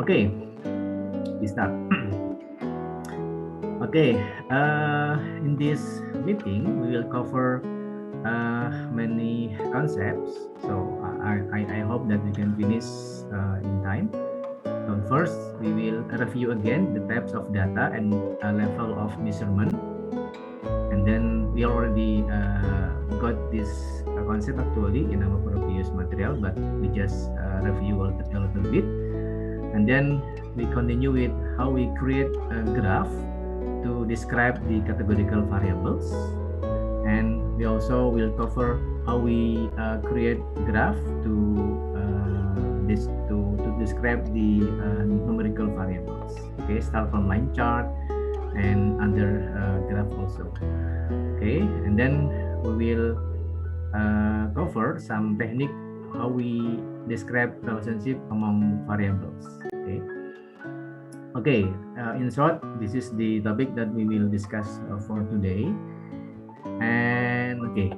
Okay, we start. Okay, in this meeting we will cover many concepts. So I hope that we can finish in time. So first, we will review again the types of data and level of measurement. And then we already got this concept actually in our previous material, but we just review a little bit. And then we continue with how we create a graph to describe the categorical variables. And we also will cover how we create graph to describe the numerical variables. Okay, start from line chart and other graph also. Okay, and then we will cover some technique how we describe relationship among variables. Okay, in short, this is the topic that we will discuss for today. And okay,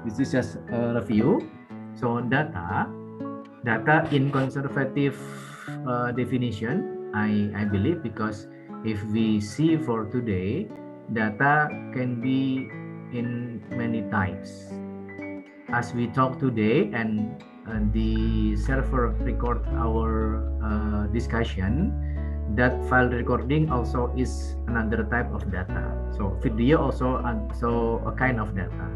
this is just a review. So data in conservative definition, I believe, because if we see for today, data can be in many types. As we talk today and the server record our discussion, that file recording also is another type of data. So video also a kind of data,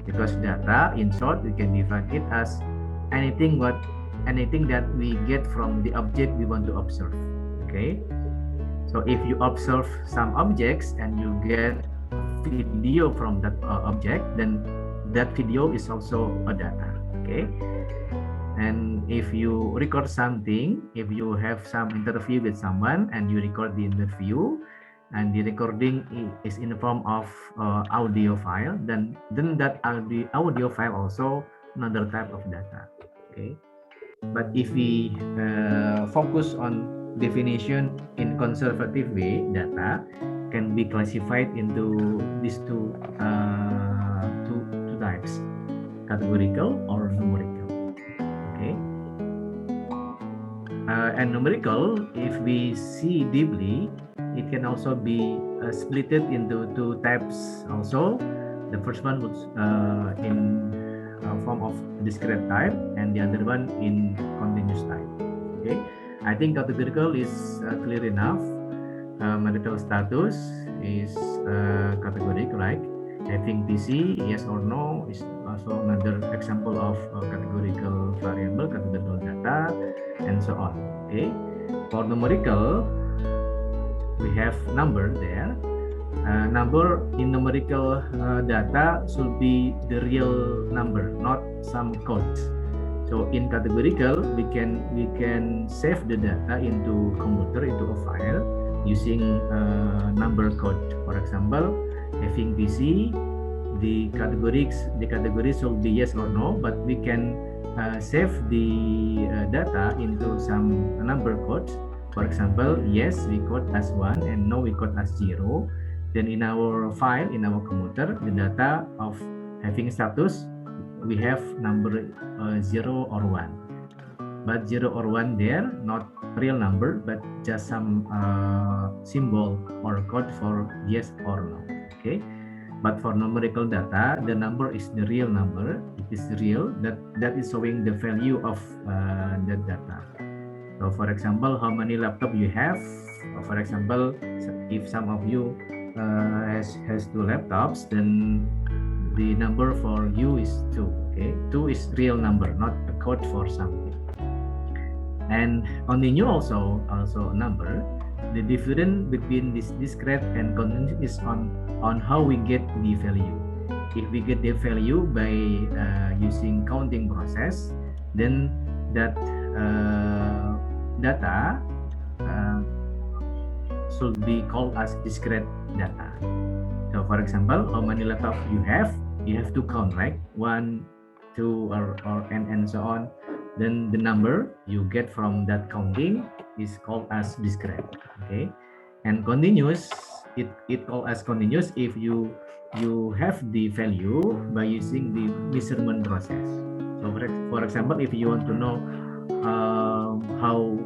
because data, in short, we can define it as anything that we get from the object we want to observe. Okay, so if you observe some objects and you get video from that object, then that video is also a data. Okay, and if you record something, if you have some interview with someone and you record the interview and the recording is in the form of audio file, then that audio file also another type of data. Okay, but if we focus on definition in conservative way, data can be classified into these two types, categorical or numerical. Okay, and numerical, if we see deeply, it can also be splitted into two types also. The first one was in form of discrete type, and the other one in continuous type. Okay, I think categorical is clear enough. Marital status is categorical, right? Having PC, yes or no, is also another example of categorical variable, categorical data, and so on. Okay, for numerical, we have number there. Number in numerical data should be the real number, not some codes. So in categorical, we can save the data into computer, into a file using number code. For example, having PC, the categories should be yes or no, but we can save the data into some number codes. For example, yes we code as 1 and no we code as 0. Then in our file, in our computer, the data of having status, we have number 0 or 1. But 0 or 1 there, not real number, but just some symbol or code for yes or no. Okay, but for numerical data, the number is the real number. It is real, that is showing the value of that data. So for example, how many laptop you have? For example, if some of you has 2 laptops, then the number for you is 2. Okay, 2 is real number, not a code for something. And continue also a number. The difference between this discrete and continuous is on how we get the value. If we get the value by using counting process, then that data should be called as discrete data. So for example, how many laptops you have to count, right? 1, 2, or and so on. Then the number you get from that counting is called as discrete. Okay, and continuous, it called as continuous if you have the value by using the measurement process. So for example, if you want to know how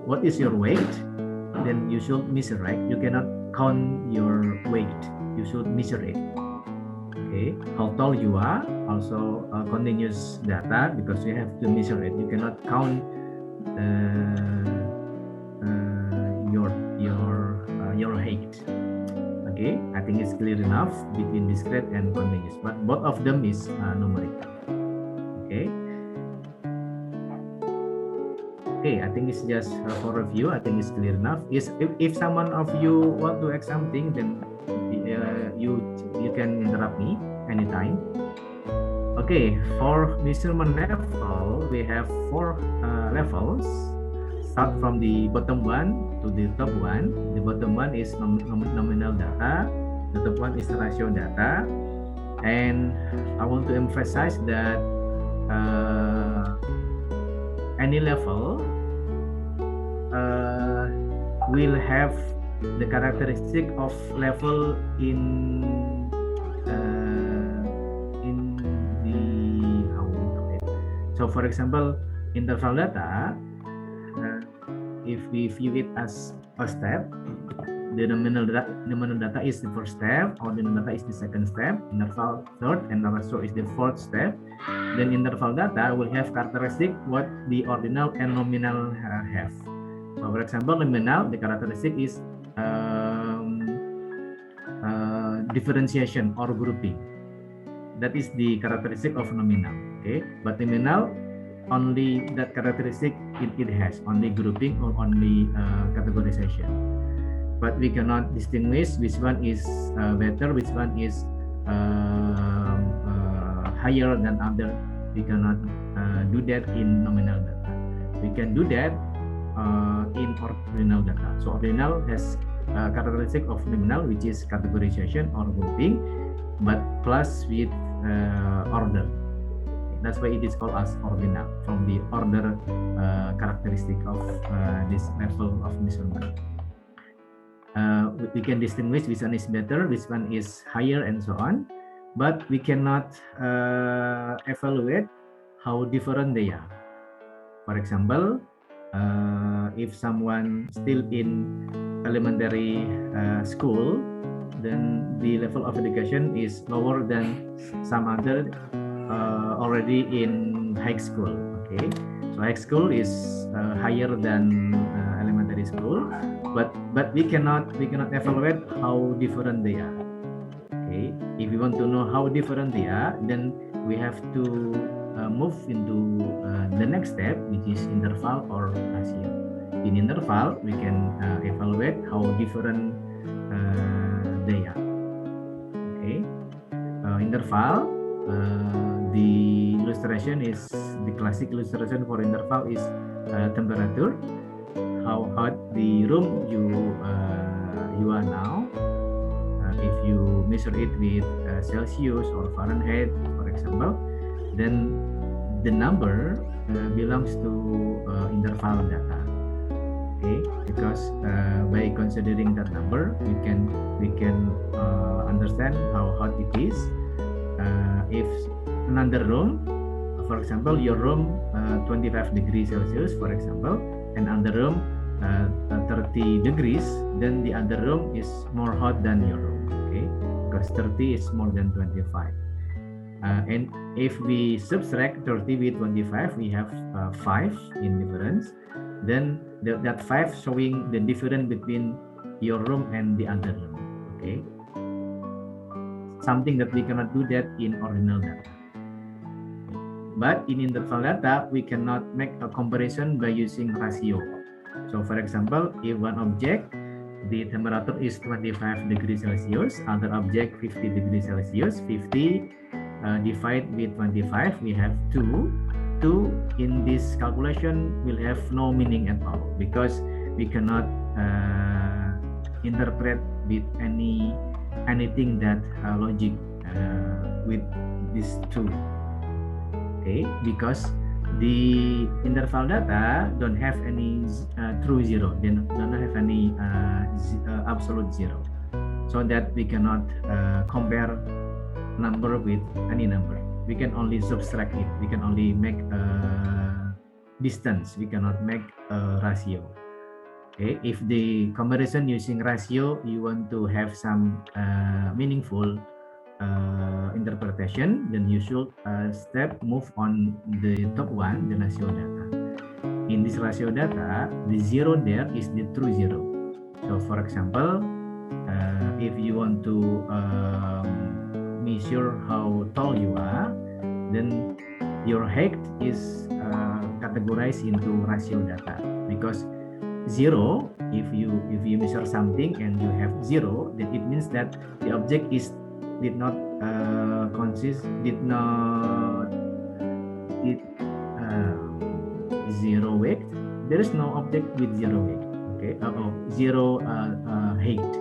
what is your weight, then you should measure, right? You cannot count your weight, you should measure it. Okay, how tall you are, also continuous data, because you have to measure it. You cannot count your height. Okay, I think it's clear enough between discrete and continuous, but both of them is numerical. Okay. Okay, I think it's just for review. I think it's clear enough. If someone of you want to ask something, then you can interrupt me anytime. Okay, for measurement level, we have 4 levels. Start from the bottom one to the top one. The bottom one is nominal data. The top one is ratio data. And I want to emphasize that any level will have the characteristic of level in the how we call it. So, for example, interval data, if we view it as a step, the nominal data is the first step, ordinal data is the second step, interval third, and ratio is the fourth step. Then interval data will have characteristic what the ordinal and nominal have. So, for example, nominal, the characteristic is differentiation or grouping. That is the characteristic of nominal. Okay, but nominal, only that characteristic it has, only grouping or only categorization. But we cannot distinguish which one is better, which one is higher than other. We cannot do that in nominal data. We can do that in ordinal data. So ordinal has characteristic of nominal, which is categorization or grouping, but plus with order. That's why it is called as ordinal, from the order characteristic of this level of measurement. We can distinguish which one is better, which one is higher, and so on, but we cannot evaluate how different they are. For example, if someone still in elementary school, then the level of education is lower than some other already in high school. Okay, so high school is higher than elementary school, but we cannot evaluate how different they are. Okay, if we want to know how different they are, then we have to move into the next step, which is interval or ratio. In interval, we can evaluate how different they are. Okay, interval, the illustration is, the classic illustration for interval is temperature, how hot the room you are now. If you measure it with Celsius or Fahrenheit, for example, then the number belongs to interval data. Okay, because by considering that number, we can understand how hot it is. If another room, for example, your room 25 degrees Celsius, for example, and other room 30 degrees, then the other room is more hot than your room. Okay, because 30 is more than 25. And if we subtract 30 with 25, we have 5 in difference. Then that 5 showing the difference between your room and the other room. Okay, something that we cannot do that in ordinal data. But in interval data, we cannot make a comparison by using ratio. So, for example, if one object, the temperature is 25 degrees Celsius, other object 50 degrees Celsius, 50 divided with 25, we have 2. 2 in this calculation will have no meaning at all, because we cannot interpret with anything that logic with these 2. Okay, because the interval data don't have any true zero, they don't have any absolute zero, so that we cannot compare number with any number. We can only subtract it. We can only make distance. We cannot make a ratio. Okay, if the comparison using ratio, you want to have some meaningful interpretation, then you should move on the top one, the ratio data. In this ratio data, the zero there is the true zero. So for example, if you want to measure how tall you are, then your height is categorized into ratio data, because zero, if you measure something and you have zero, then it means that the object did not zero weight. There is no object with zero weight. Okay, zero height.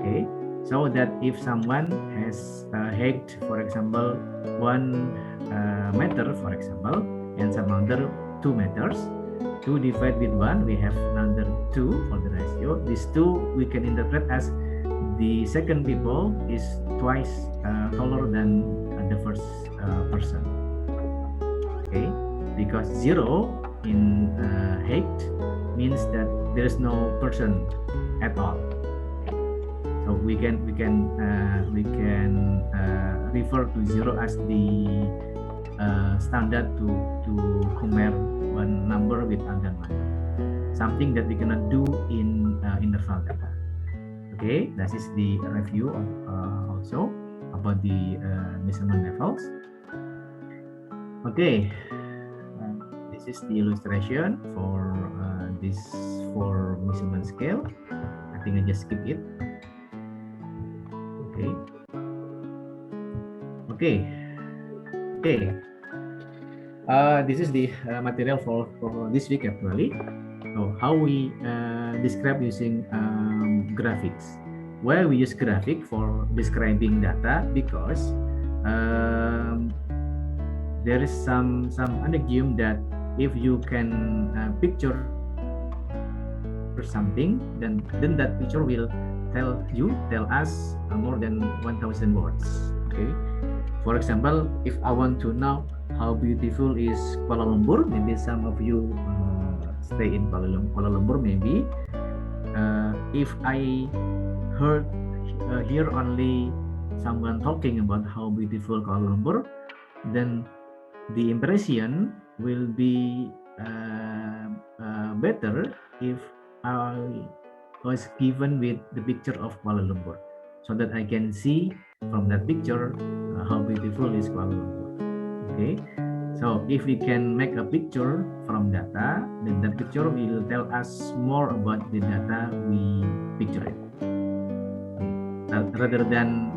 Okay, so that if someone has height, for example, 1 meter, for example, and some other 2 meters, 2 divided with 1, we have another 2 for the ratio. These 2 we can interpret as the second people is twice taller than the first person. Okay, because 0 in height means that there is no person at all. So we can refer to 0 as the standard to compare one number with another number. Something that we cannot do in interval data. Okay, that is the review of also about the measurement levels. Okay, this is the illustration for this 4 measurement scale. I think I just skip it. Okay. This is the material for this week actually. So how we describe using graphics. Why we use graphic for describing data? Because there is some assume that if you can picture something, then that picture will tell us more than 1,000 words. Okay. For example, if I want to know how beautiful is Kuala Lumpur, maybe some of you stay in Kuala Lumpur, maybe. If I hear only someone talking about how beautiful Kuala Lumpur, then the impression will be better if I was given with the picture of Kuala Lumpur, so that I can see from that picture how beautiful is Kuala Lumpur. Okay, so if we can make a picture from data, then that picture will tell us more about the data we picture it. Rather than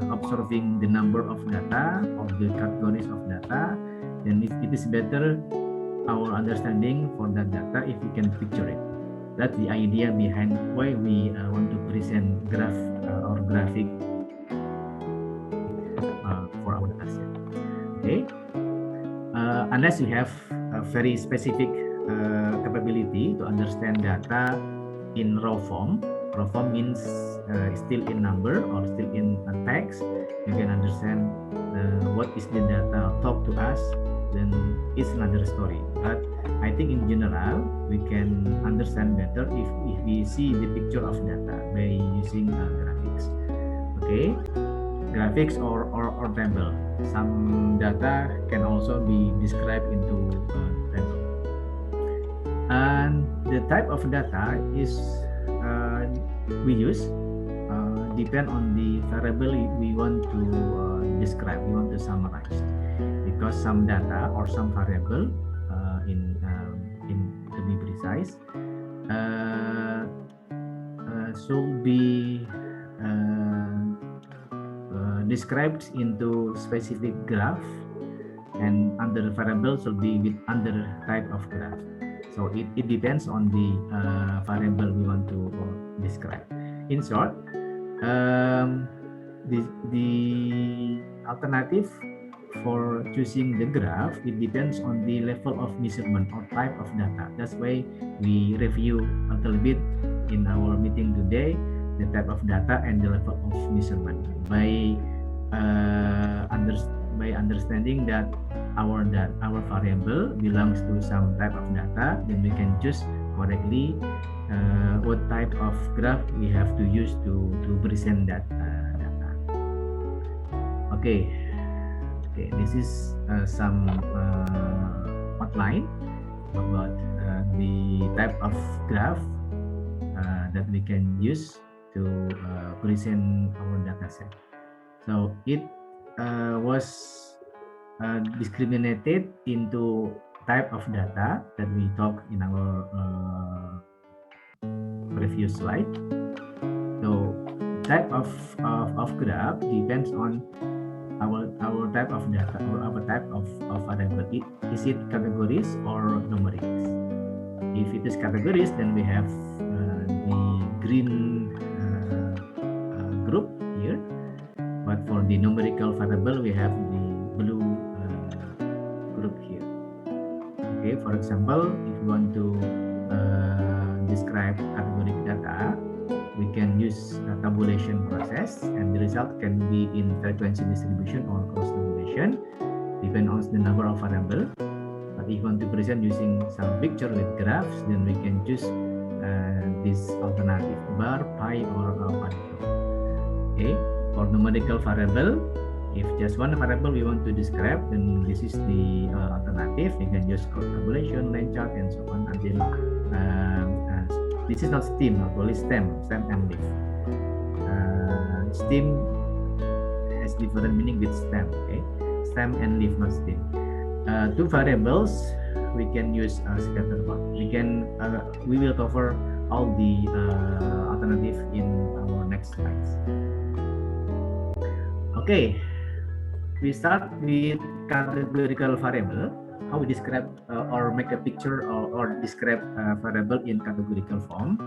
observing the number of data or the categories of data, then it is better our understanding for that data if we can picture it. That's the idea behind why we want to present graph or graphic for our data set. Okay, unless you have a very specific capability to understand data in raw form. Raw form means still in number or still in text. You can understand what is the data talk to us. Then it's another story. But I think in general we can understand better if we see the picture of data by using graphics. Okay, graphics or table. Some data can also be described into table. And the type of data is we use depend on the variable we want to describe, we want to summarize. Because some data or some variable to be precise should be described into specific graph, and other variable should be with other type of graph. So it depends on the variable we want to describe. In short, the alternative for choosing the graph, it depends on the level of measurement or type of data. That's why we review a little bit in our meeting today the type of data and the level of measurement. By by understanding that our variable belongs to some type of data, then we can choose correctly what type of graph we have to use to present that data. Okay, this is some outline about the type of graph that we can use to present our data set. So it was discriminated into type of data that we talked in our previous slide. So type of graph depends on our type of data or our type of variable. Is it categories or numerics? If it is categories, then we have the green group here. But for the numerical variable, we have the blue group here. Okay, for example, if we want to describe categoric data, we can use a tabulation process, and the result can be in frequency distribution or cross tabulation, depending on the number of variables. But if you want to present using some picture with graphs, then we can choose this alternative, bar, pie, or Pareto. Okay, for numerical variable, if just one variable we want to describe, then this is the alternative. We can use cross tabulation, line chart, and so on until this is not stem, not only stem and leaf. Stem has different meaning with stem. Okay, stem and leaf, not stem. Two variables we can use scatter plot. We will cover all the alternative in our next slides. Okay, we start with categorical variable. How we describe or make a picture or describe a variable in categorical form.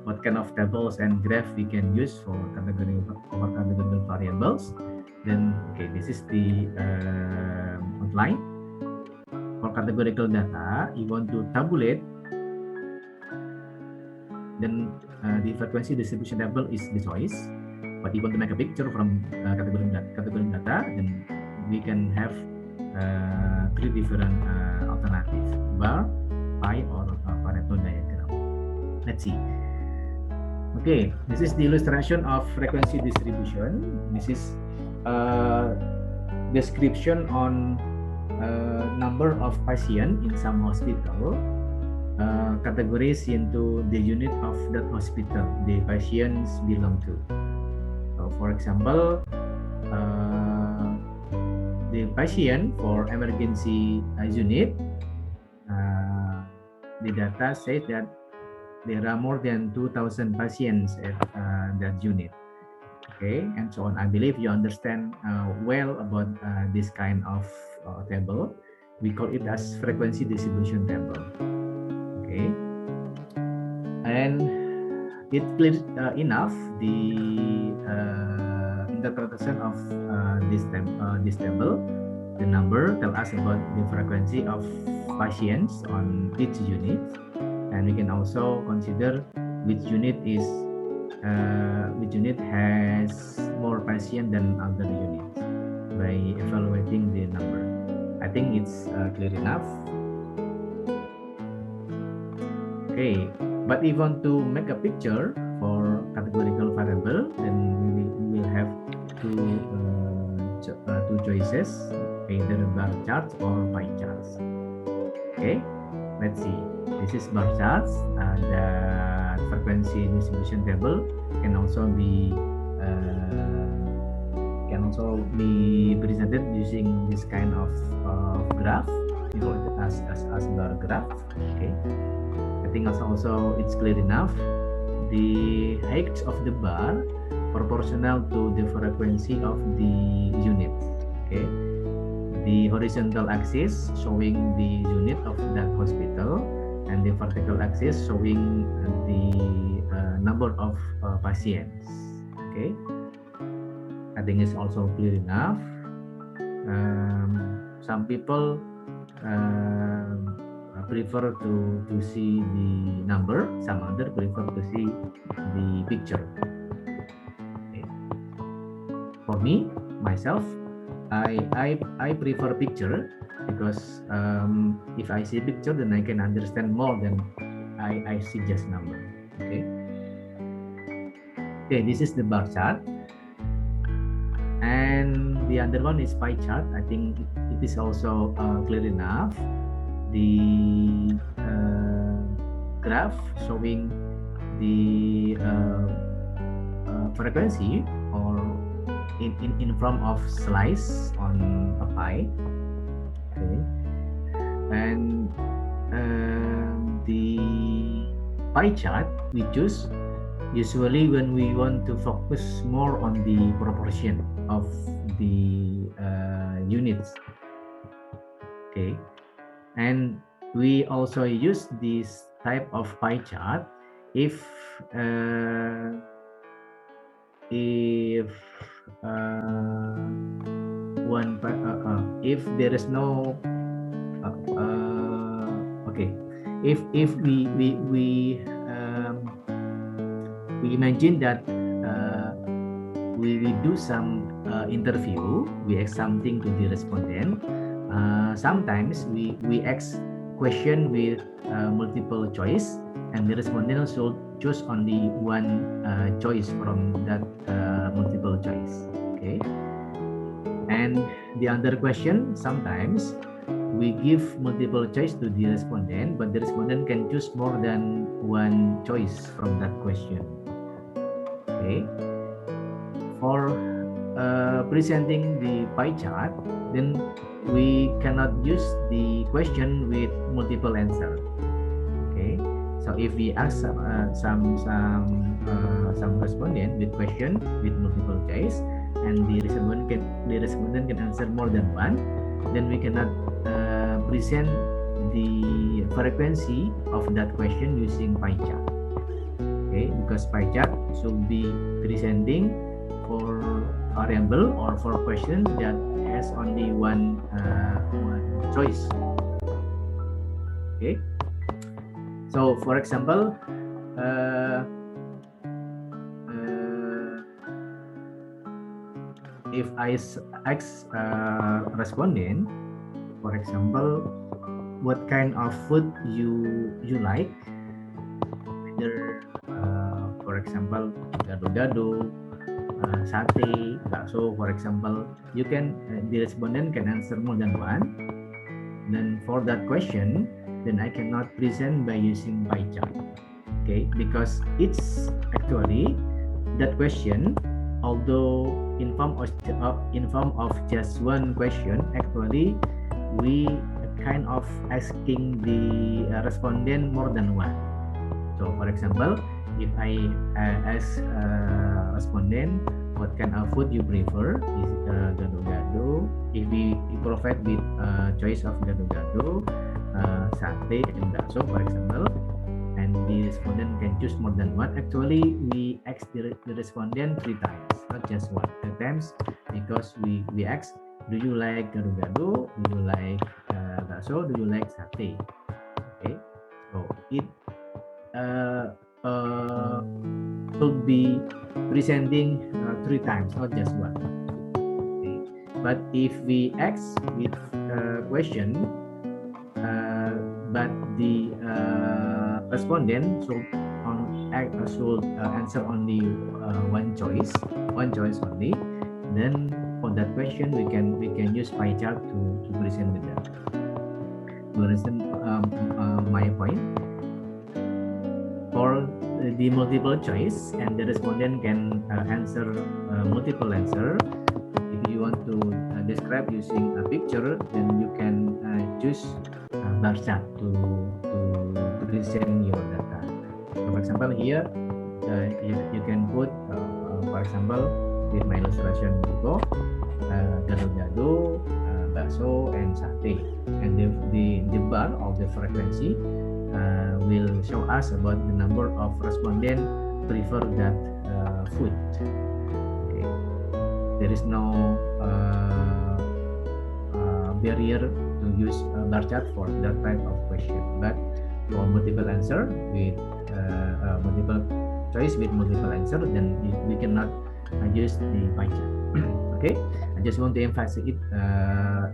What kind of tables and graph we can use for categorical variables. Then, okay, this is the outline. For categorical data, you want to tabulate, then the frequency distribution table is the choice. But if you want to make a picture from categorical data, then we can have three different alternatives: bar, pie, or Pareto diagram. Let's see. Okay, this is the illustration of frequency distribution. This is description on number of patients in some hospital, categories into the unit of that hospital the patients belong to. So, for example, the patient for emergency unit, the data says that there are more than 2,000 patients at that unit. Okay, and so on. I believe you understand well about this kind of table. We call it as frequency distribution table. Okay, and it clear enough the interpretation of this table. The number tell us about the frequency of patients on each unit, and we can also consider which unit has more patients than other units by evaluating the number. I think it's clear enough. Okay, but if you want to make a picture for categorical variable, then we will have two choices, either bar charts or pie charts. Okay, let's see. This is bar charts. The frequency distribution table can also be presented using this kind of graph. We call it as bar graph. Okay, I think also it's clear enough. The height of the bar proportional to the frequency of the unit. Okay, the horizontal axis showing the unit of that hospital, and the vertical axis showing the number of patients. Okay, I think it's also clear enough. Some people prefer to see the number, some other prefer to see the picture. Okay. For me, myself, I prefer picture because if I see picture, then I can understand more than I see just number. Okay. Okay, this is the bar chart, and the other one is pie chart. I think it is also clear enough. The graph showing the frequency or in form of slice on a pie. Okay, and the pie chart we choose usually when we want to focus more on the proportion of the units. Okay, and we also use this type of pie chart if if there is no okay, if we imagine that we do some interview, we ask something to the respondent. Sometimes we ask question with multiple choice, and the respondent should choose only one choice from that multiple choice. Okay, and the other question, sometimes we give multiple choice to the respondent, but the respondent can choose more than one choice from that question. Okay, for presenting the pie chart, then we cannot use the question with multiple answer. Okay, so if we ask some respondent with question with multiple choice, and the respondent can answer more than one, then we cannot present the frequency of that question using pie chart. Okay, because pie chart should be presenting for variable or for question that has only one choice. Okay, so for example, if I ask respondent, for example, what kind of food you like, whether for example gado-gado, sate, bakso, for example, you can the respondent can answer more than one. Then for that question, then I cannot present by using pie chart. Okay, because it's actually that question, although in form of just one question, actually we kind of asking the respondent more than one. So for example, if I ask respondent what kind of food you prefer, is gado-gado. If we provide with choice of gado-gado, sate, and bakso, for example, and the respondent can choose more than one. Actually, we ask the respondent 3 times, not just one. 3 times, because we ask, do you like gado-gado? Do you like bakso? Do you like sate? Okay, so it should be presenting 3 times, not just one. Okay. But if we ask with question, but the respondent should answer only one choice only, then for that question we can use pie chart to present with that. You understand my point? For the multiple choice and the respondent can answer multiple answer, if you want to describe using a picture, then you can choose bar chart to present your data. So for example, here you can put for example with my illustration before, gado-gado, bakso, and sate, and the bar of the frequency will show us about the number of respondent prefer that food. Okay. There is no barrier to use a bar chart for that type of question, but for multiple answer with multiple choice with multiple answer, then we cannot use the pie chart. Okay, just want to emphasize it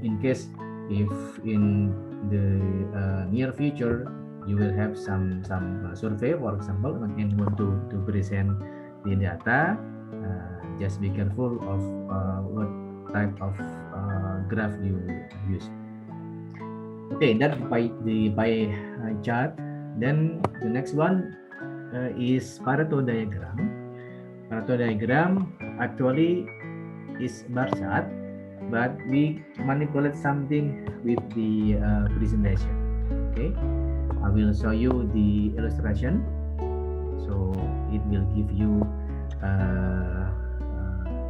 in case if in the near future you will have some survey, for example, and want to present the data, just be careful of what type of graph you use. Okay, that's by the chart. Then the next one is Pareto diagram. Pareto diagram actually is bar chart, but we manipulate something with the presentation. Okay, I will show you the illustration, so it will give you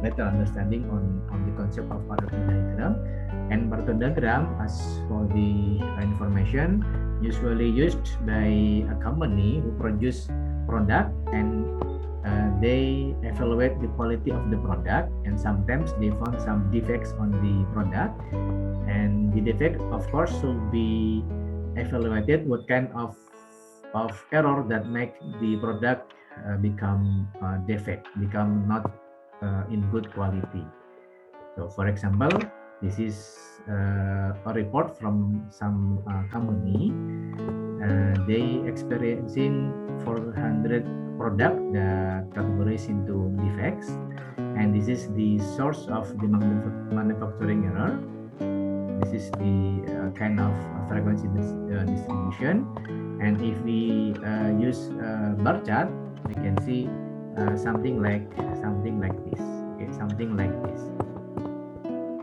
better understanding on the concept of Pareto diagram. And Pareto diagram, as for the information, usually used by a company who produce product, and they evaluate the quality of the product, and sometimes they found some defects on the product, and the defect of course should be evaluated what kind of error that make the product become defect, become not in good quality. So for example, this is a report from some company. They experiencing 400 product that categorized into defects, and this is the source of the manufacturing error. This is the kind of frequency distribution, and if we use bar chart, we can see something like this. Okay, something like this.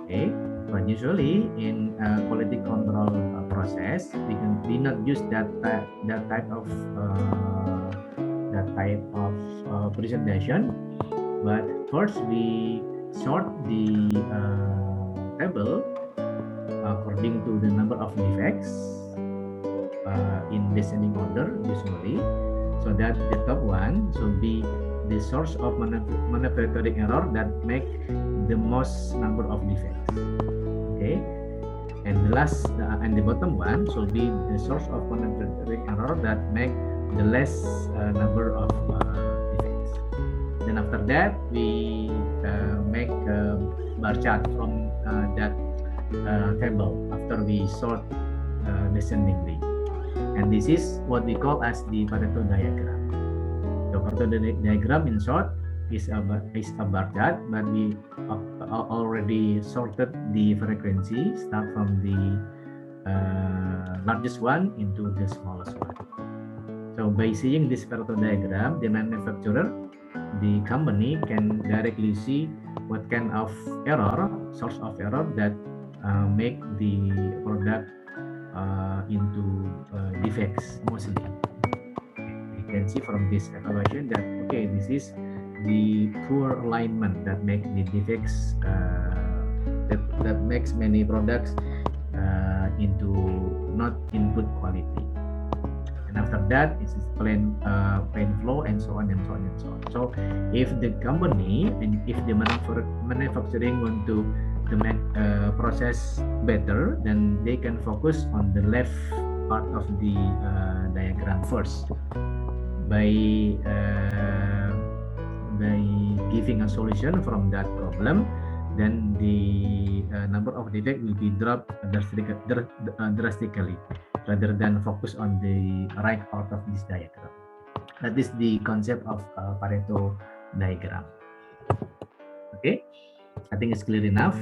Okay, but usually in quality control process, we not use that type of presentation. But first we sort the table according to the number of defects in descending order usually, so that the top one should be the source of manufacturing error that make the most number of defects. Okay, and the last and the bottom one should be the source of manufacturing error that make the less number of defects. Then after that we make a bar chart from that table after we sort descendingly, and this is what we call as the Pareto diagram. The Pareto diagram in short is a bar chart, but we already sorted the frequency, start from the largest one into the smallest one. So by seeing this Pareto diagram, the manufacturer, the company can directly see what kind of error, source of error that make the product into defects mostly. You can see from this evaluation that okay, this is the poor alignment that make the defects that makes many products into not in good quality. And after that, it is plain flow and so on and so on and so on. So if the company and if the manufacturing want to make process better, then they can focus on the left part of the diagram first by giving a solution from that problem. Then the number of defects will be dropped drastically, rather than focus on the right part of this diagram. That is the concept of Pareto diagram. Okay, I think it's clear enough.